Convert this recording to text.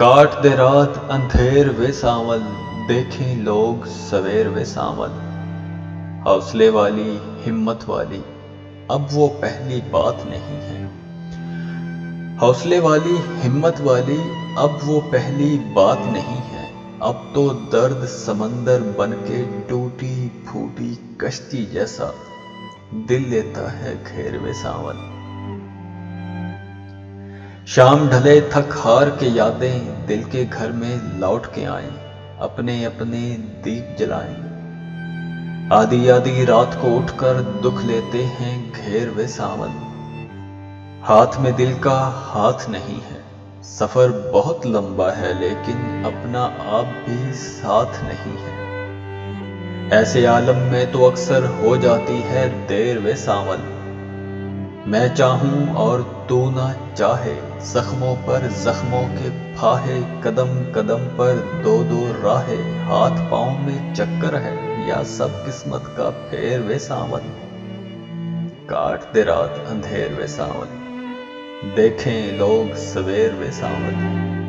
کاٹ دے رات اندھیر وے ساول، دیکھیں لوگ سویر وے ساول۔ حوصلے والی ہمت والی اب وہ پہلی بات نہیں ہے۔ حوصلے والی ہمت والی اب وہ پہلی بات نہیں ہے۔ اب تو درد سمندر بن کے ٹوٹی پھوٹی کشتی جیسا دل لیتا ہے گھیر وے ساول۔ شام ڈھلے تھک ہار کے یادیں دل کے گھر میں لوٹ کے آئیں، اپنے اپنے دیپ جلائیں۔ آدھی آدھی رات کو اٹھ کر دکھ لیتے ہیں گھیر وے ساول۔ ہاتھ میں دل کا ہاتھ نہیں ہے، سفر بہت لمبا ہے لیکن اپنا آپ بھی ساتھ نہیں ہے۔ ایسے عالم میں تو اکثر ہو جاتی ہے دیر وے ساول۔ میں چاہوں اور تو نہ چاہے، زخموں پر زخموں کے پھاہے، قدم قدم پر دو دو راہے، ہاتھ پاؤں میں چکر ہے یا سب قسمت کا پھیر وے ساول۔ کاٹ دے رات اندھیر وے ساول، دیکھیں لوگ سویر وے ساول۔